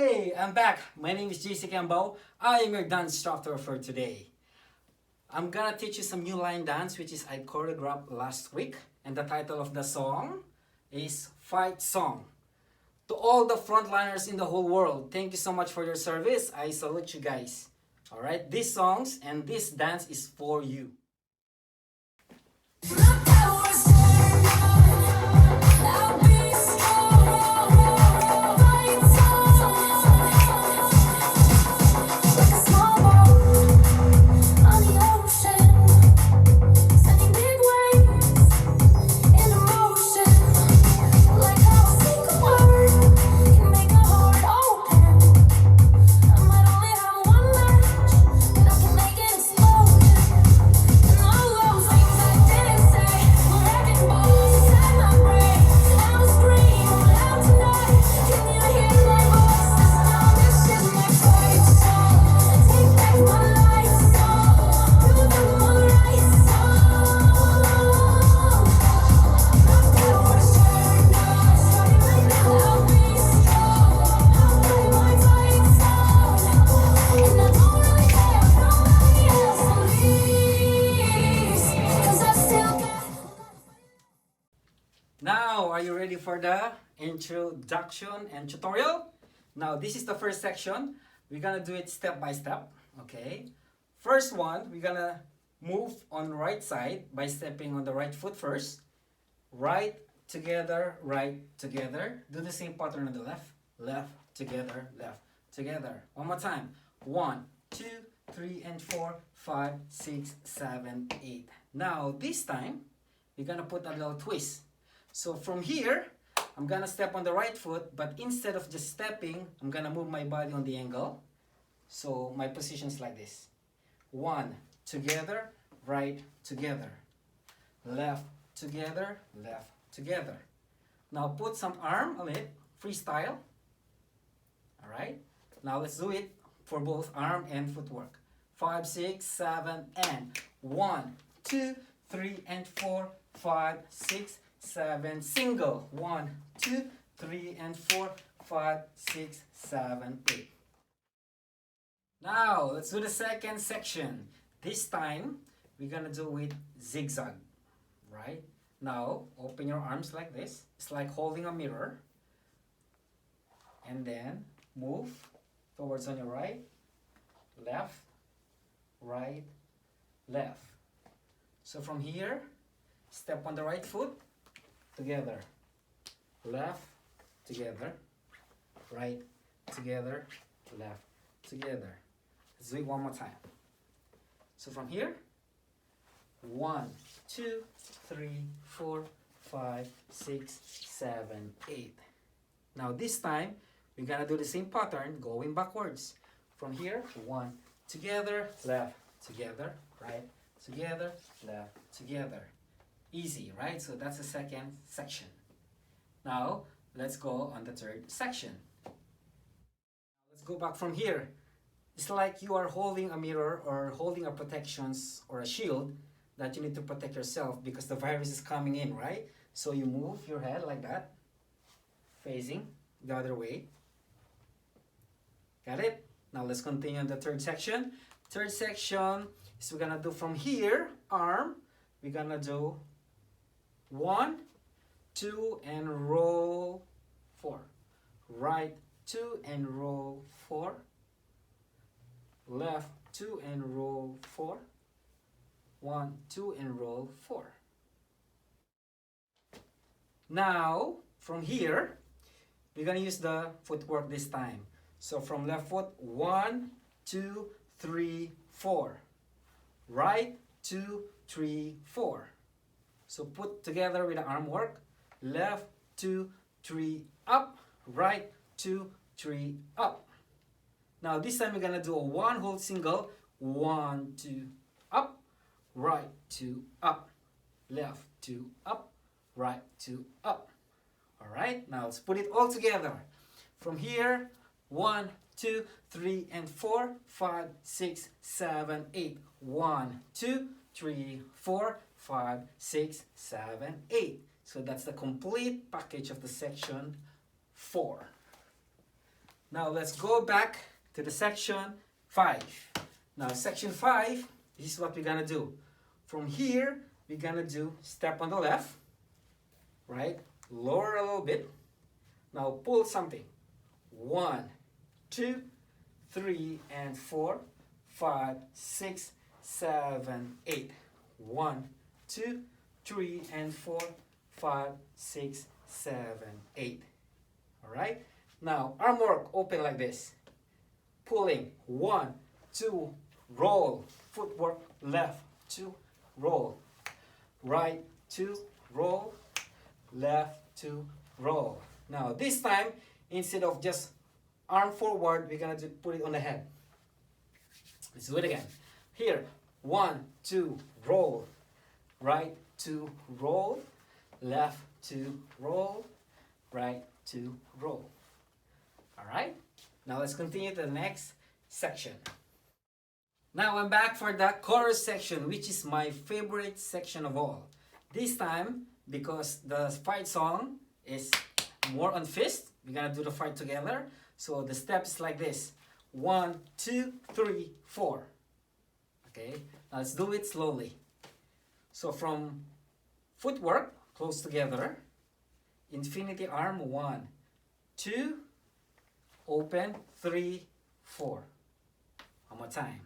Hey, I'm back. My name is JC Cambo. I am your dance instructor for today. I'm gonna teach you some new line dance which is I choreographed last week, and the title of the song is Fight Song. To all the frontliners in the whole world, thank you so much for your service. I salute you guys. Alright, these songs and this dance is for you. Now, are you ready for the introduction and tutorial? Now, this is the first section. We're gonna do it step by step, okay? First one, we're gonna move on right side by stepping on the right foot first. Right, together, right, together. Do the same pattern on the left. Left, together, left, together. One more time. 1, 2, 3, and 4, 5, 6, 7, 8. Now, this time, we're gonna put a little twist. So from here, I'm gonna step on the right foot, but instead of just stepping, I'm gonna move my body on the angle. So my position is like this. 1, together, right, together. Left, together, left, together. Now put some arm on it, freestyle. Alright? Now let's do it for both arm and footwork. 5, 6, 7, and 1, 2, 3, and 4, 5, 6, 7, single. 1, 2, 3, and 4, 5, 6, 7, 8. Now, let's do the second section. This time, we're gonna do it zigzag, right? Now, open your arms like this. It's like holding a mirror. And then, move towards on your right, left, right, left. So from here, step on the right foot, together, left, together, right, together, left, together. Let's do it one more time. So from here, 1, 2, 3, 4, 5, 6, 7, 8. Now this time, we're gonna do the same pattern going backwards. From here, 1, together, left, together, right, together, left, together. Easy, right? So that's the second section. Now, let's go on the third section. Let's go back from here. It's like you are holding a mirror or holding a protections or a shield that you need to protect yourself because the virus is coming in, right? So you move your head like that, facing the other way. Got it? Now let's continue on the third section. Third section is we're gonna do from here, arm, we're gonna do 1, 2, and roll 4. Right, 2, and roll 4. Left, 2, and roll 4. 1, 2, and roll 4. Now, from here, we're gonna use the footwork this time. So from left foot, 1, 2, 3, 4. Right, 2, 3, 4. So put together with the arm work. Left, 2, 3, up. Right, 2, 3, up. Now this time we're gonna do a 1 hold single. 1, 2, up. Right, 2, up. Left, 2, up. Right, 2, up. Alright, now let's put it all together. From here, 1, 2, 3, and 4, 5, 6, 7, 8. 1, 2, 3, 4, 5, 6, 7, 8. So that's the complete package of the section 4. Now let's go back to the section 5. Now section 5, this is what we're gonna do. From here, we're gonna do step on the left, right? Lower a little bit. Now pull something. 1, 2, 3, and 4, 5, 6, 7, 8. 1, 2, 3, and 4, 5, 6, 7, 8. All right? Now, arm work, open like this. Pulling, 1, 2, roll. Footwork, left, 2, roll. Right, 2, roll. Left, 2, roll. Now, this time, instead of just arm forward, we're going to put it on the head. Let's do it again. Here, 1, 2, roll. Right, 2, roll. Left, 2, roll. Right, 2, roll. Alright, now let's continue to the next section. Now I'm back for the chorus section, which is my favorite section of all. This time, because the fight song is more on fist, we're gonna do the fight together. So the steps like this. 1, 2, 3, 4. Okay, now let's do it slowly. So from footwork, close together. Infinity arm, 1, 2, open, 3, 4. One more time.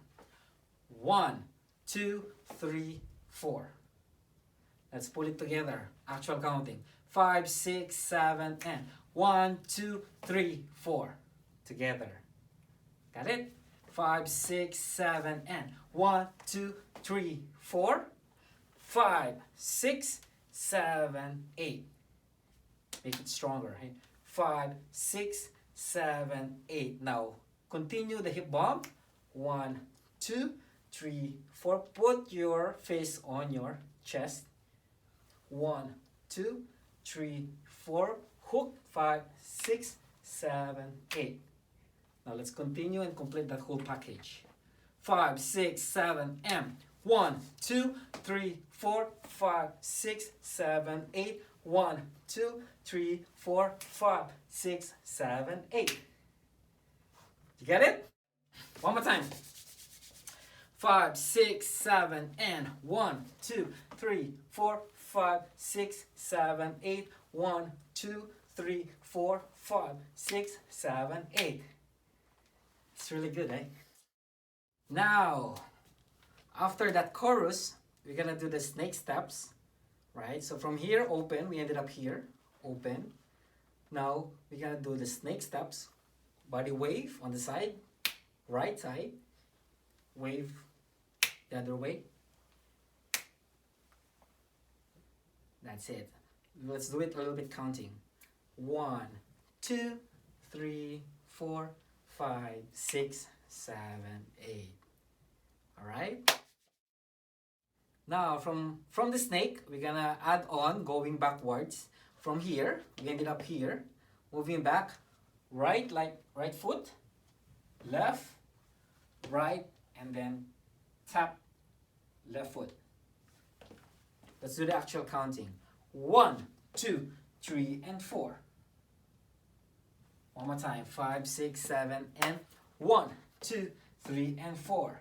1, 2, 3, 4. Let's put it together. Actual counting. 5, 6, 7, and 1, 2, 3, 4. Together. Got it? 5, 6, 7, and 1, 2, 3, 4. 5, 6, 7, 8. Make it stronger. 5, 6, 7, 8. Now, continue the hip bump. 1, 2, 3, 4. Put your face on your chest. 1, 2, 3, 4. Hook. 5, 6, 7, 8. Now, let's continue and complete that whole package. 5, 6, 7, and 1, 2, 3, 4, 5, 6, 7, 8. 1, 2, 3, 4, 5, 6, 7, 8. You get it? One more time. 5, 6, 7, and 1, 2, 3, 4, 5, 6, 7, 8. 1, 2, 3, 4, 5, 6, 7, 8. It's really good, eh? Now, after that chorus, we're gonna do the snake steps, right? So from here, open, we ended up here, open. Now, we're gonna do the snake steps, body wave on the side, right side, wave the other way. That's it. Let's do it a little bit counting. 1, 2, 3, 4, 5, 6, 7, 8. All right? Now, from the snake, we're gonna add on going backwards. From here, we ended up here, moving back, right, like right foot, left, right, and then tap left foot. Let's do the actual counting. 1, 2, 3, and 4. One more time. 5, 6, 7, and 1, 2, 3, and 4.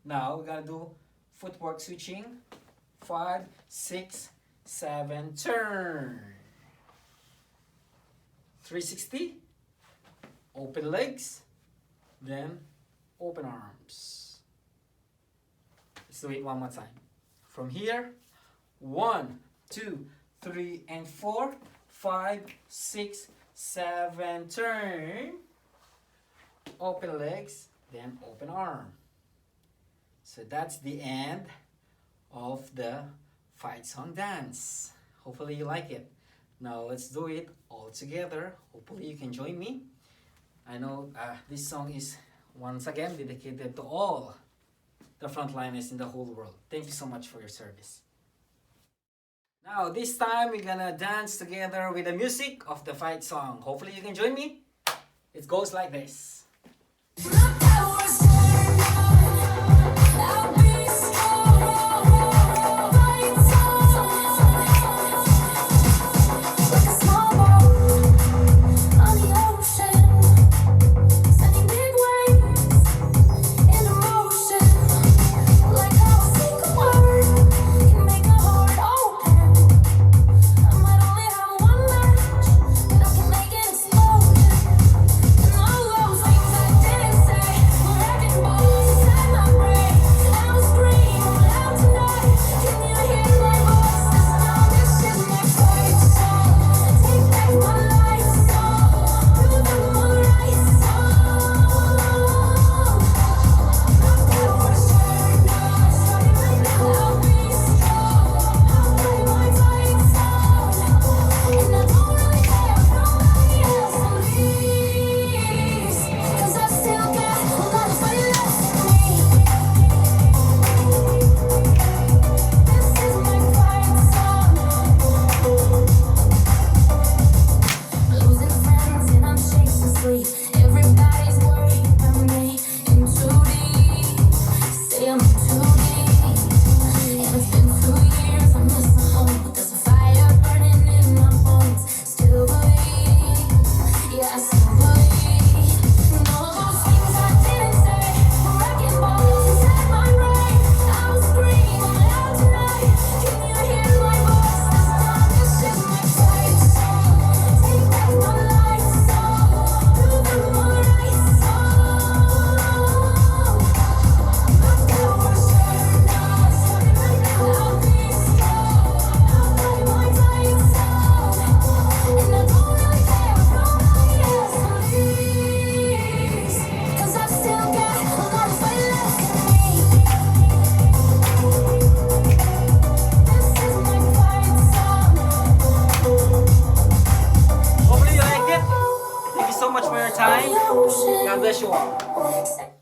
Now we're gonna do footwork switching. 5, 6, 7, turn. 360. Open legs. Then open arms. Let's do it one more time. From here, 1, 2, 3, and 4. 5, 6, 7, turn. Open legs, then open arm. So that's the end of the fight song dance. Hopefully you like it. Now let's do it all together. Hopefully you can join me. I know this song is once again dedicated to all the frontliners in the whole world. Thank you so much for your service. Now this time we're gonna dance together with the music of the fight song. Hopefully you can join me. It goes like this. bless you all.